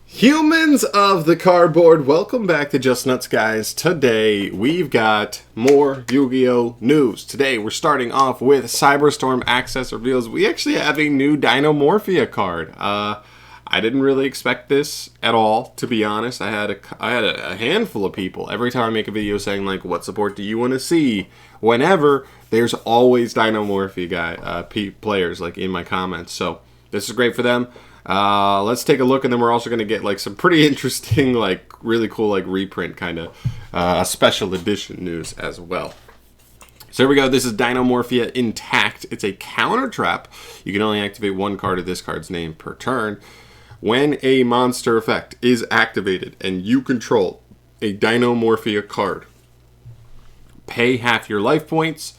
Humans of the cardboard, welcome back to Just Nuts, guys. Today we've got more Yu-Gi-Oh! News. Today we're starting off with Cyberstorm Access reveals we actually have a new DINOMORPHIA card. I didn't really expect this at all, to be honest. I had a handful of people every time I make a video saying like, what support do you want to see? Whenever there's always DINOMORPHIA players like in my comments. So this is great for them. Let's take a look, and then we're also going to get like some pretty interesting, like really cool, like reprint kind of special edition news as well. So here we go. This is DINOMORPHIA Intact. It's a counter trap. You can only activate one card of this card's name per turn. When a monster effect is activated and you control a DINOMORPHIA card, pay half your life points.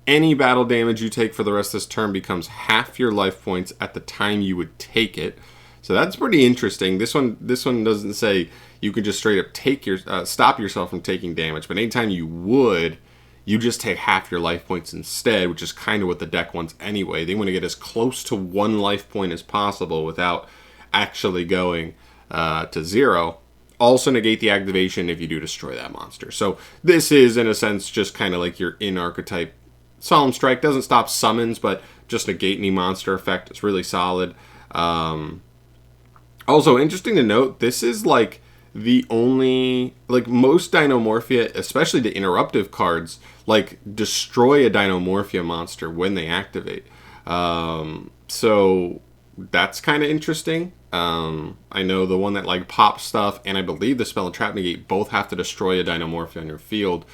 Any battle damage you take for the rest of this turn becomes half your life points at the time you would take it. So that's pretty interesting. This one doesn't say you can just straight up take stop yourself from taking damage, but anytime you would, you just take half your life points instead, which is kind of what the deck wants anyway. They want to get as close to one life point as possible without actually going to zero. Also negate the activation if you do destroy that monster. So this is, in a sense, just kind of like your in-archetype Solemn Strike. Doesn't stop summons, but just negate any monster effect. It's really solid. Also, interesting to note, this is like the only, like most DINOMORPHIA, especially the interruptive cards, like destroy a DINOMORPHIA monster when they activate. So that's kind of interesting. I know the one that like pops stuff, and I believe the Spell and Trap Negate both have to destroy a DINOMORPHIA on your field.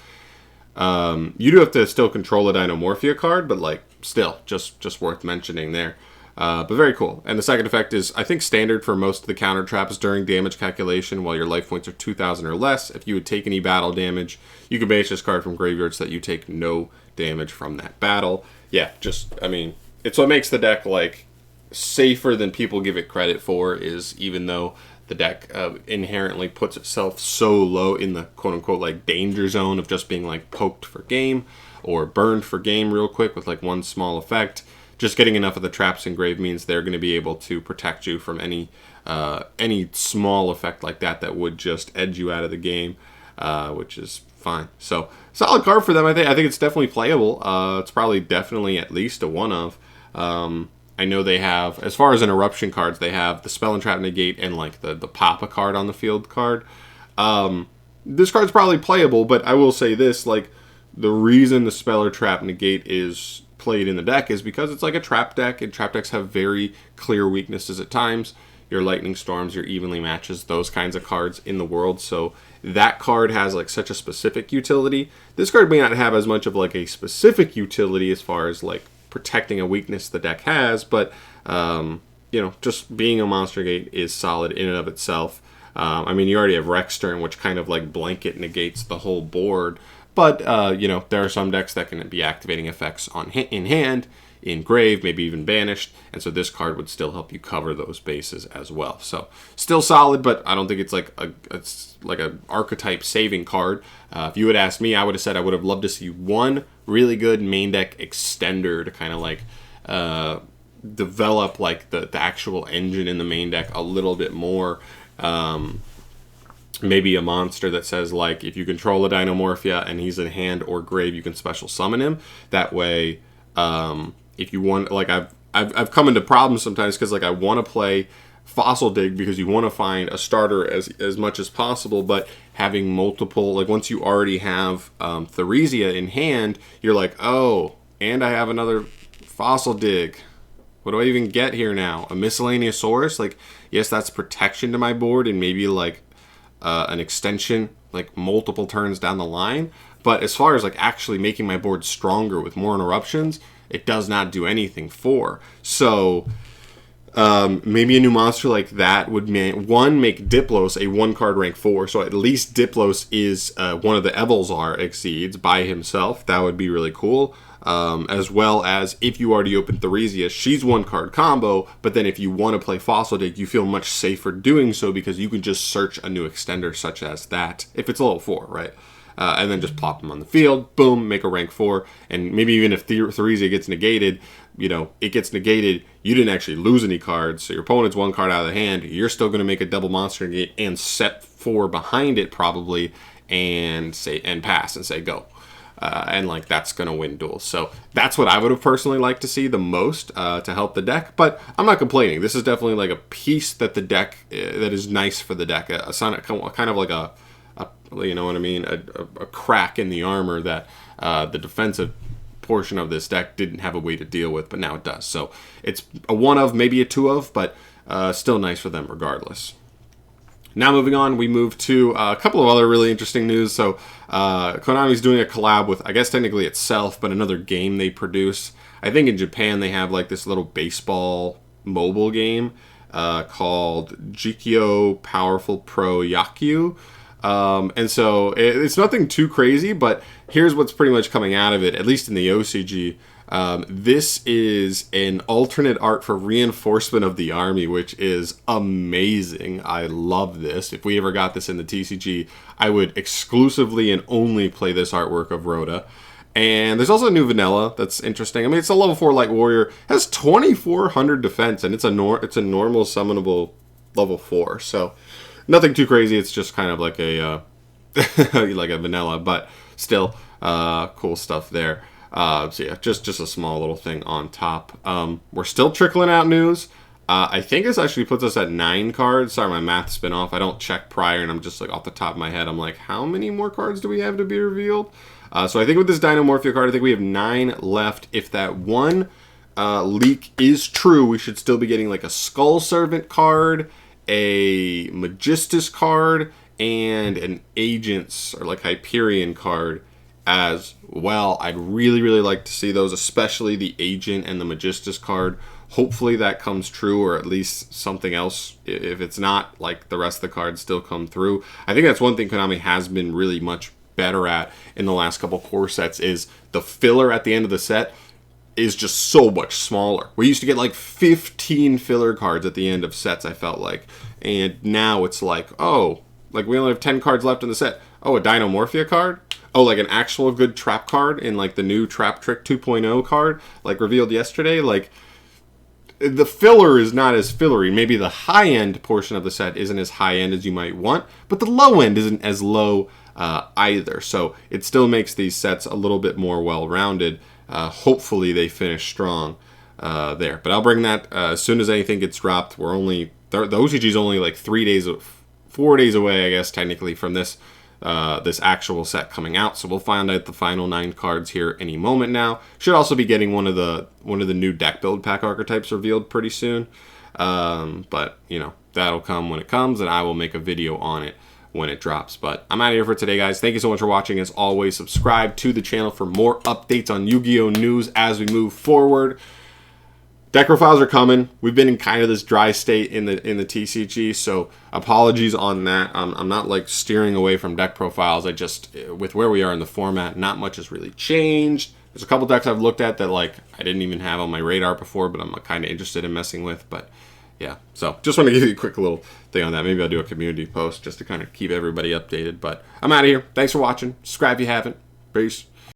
You do have to still control a DINOMORPHIA card, but like still just worth mentioning there. But very cool. And the second effect is, I think, standard for most of the counter traps during damage calculation while your life points are 2,000 or less. If you would take any battle damage, you can banish this card from graveyard so that you take no damage from that battle. Yeah, I mean, it's what makes the deck like safer than people give it credit for, is even though the deck inherently puts itself so low in the quote-unquote like danger zone of just being like poked for game or burned for game real quick with like one small effect. Just getting enough of the traps in grave means they're going to be able to protect you from any small effect like that would just edge you out of the game, which is fine. So solid card for them. I think it's definitely playable. It's probably definitely at least a one of. I know they have, as far as interruption cards, they have the Spell and Trap Negate and like the Papa card on the field card. This card's probably playable, but I will say this, like the reason the Spell or Trap Negate is played in the deck is because it's like a trap deck, and trap decks have very clear weaknesses at times. Your Lightning Storms, your Evenly Matches, those kinds of cards in the world. So that card has like such a specific utility. This card may not have as much of like a specific utility as far as like protecting a weakness the deck has, but you know, just being a monster gate is solid in and of itself. I mean, you already have Rexturn, which kind of like blanket negates the whole board, but you know, there are some decks that can be activating effects in hand, in grave, maybe even banished, and so this card would still help you cover those bases as well. So still solid, but I don't think it's like a archetype saving card. If you had asked me, I would have said I would have loved to see one really good main deck extender to kind of like develop like the actual engine in the main deck a little bit more. Maybe a monster that says like, if you control a DINOMORPHIA and he's in hand or grave, you can special summon him. That way, if you want, like I've come into problems sometimes because like I want to play Fossil Dig because you want to find a starter as much as possible, but having multiple, like once you already have Theresia in hand, you're like, oh, and I have another Fossil Dig. What do I even get here now? A Miscellaneous Source? Like, yes, that's protection to my board and maybe like an extension like multiple turns down the line, but as far as like actually making my board stronger with more interruptions, it does not do anything for. So maybe a new monster like that would make Diplos a 1-card rank 4. So at least Diplos is one of the Evolzar exceeds by himself. That would be really cool. As well as if you already opened Theresia, she's 1-card combo, but then if you want to play Fossil Dig, you feel much safer doing so because you can just search a new extender such as that, if it's level 4, right? And then just plop them on the field, boom, make a rank 4, and maybe even if Theresia gets negated, you know, it gets negated, you didn't actually lose any cards. So your opponent's one card out of the hand. You're still going to make a double monster negate and set 4 behind it probably, and pass and say go. And like that's gonna win duels. So that's what I would have personally liked to see the most to help the deck. But I'm not complaining. This is definitely like a piece that the deck that is nice for the deck. Kind of like a you know what I mean, a crack in the armor that the defensive portion of this deck didn't have a way to deal with, but now it does. So it's a 1 of, maybe a 2 of, but still nice for them regardless. Now moving on, we move to a couple of other really interesting news. So Konami's doing a collab with, I guess technically itself, but another game they produce. I think in Japan they have like this little baseball mobile game called Jikyo Powerful Pro Yakyu. And so it's nothing too crazy, but here's what's pretty much coming out of it, at least in the OCG. This is an alternate art for Reinforcement of the Army, which is amazing. I love this. If we ever got this in the TCG, I would exclusively and only play this artwork of Rhoda. And there's also a new vanilla that's interesting. I mean, it's a level 4 Light Warrior. It has 2400 defense, and it's a normal summonable level 4. So nothing too crazy. It's just kind of like a like a vanilla, but still cool stuff there. So yeah, just a small little thing on top. We're still trickling out news. I think this actually puts us at 9 cards. Sorry, my math's been off. I don't check prior, and I'm just like off the top of my head. I'm like, how many more cards do we have to be revealed? So I think with this DINOMORPHIA card, I think we have 9 left. If that one leak is true, we should still be getting like a Skull Servant card, a Magistus card, and an Agents or like Hyperion card as well. I'd really like to see those, especially the Agent and the Magistus card. Hopefully that comes true, or at least something else. If it's not, like the rest of the cards still come through. I think that's one thing Konami has been really much better at in the last couple core sets, is the filler at the end of the set is just so much smaller. We used to get like 15 filler cards at the end of sets, I felt like, and now it's like, oh, like we only have 10 cards left in the set. Oh, a DINOMORPHIA card? Oh, like an actual good trap card in like the new Trap Trick 2.0 card, like revealed yesterday. Like the filler is not as fillery. Maybe the high end portion of the set isn't as high end as you might want, but the low end isn't as low either. So it still makes these sets a little bit more well-rounded. Hopefully they finish strong there. But I'll bring that as soon as anything gets dropped. We're only, the OCG is only like 4 days away, I guess, technically, from this this actual set coming out. So we'll find out the final 9 cards here any moment now. Should also be getting one of the new deck build pack archetypes revealed pretty soon. But you know, that'll come when it comes, and I will make a video on it when it drops. But I'm out of here for today, guys. Thank you so much for watching. As always, subscribe to the channel for more updates on Yu-Gi-Oh! News as we move forward. Deck profiles are coming. We've been in kind of this dry state in the TCG, so apologies on that. I'm not like steering away from deck profiles. I just, with where we are in the format, not much has really changed. There's a couple decks I've looked at that like I didn't even have on my radar before, but I'm kind of interested in messing with. But yeah, so just want to give you a quick little thing on that. Maybe I'll do a community post just to kind of keep everybody updated. But I'm out of here. Thanks for watching. Subscribe if you haven't. Peace.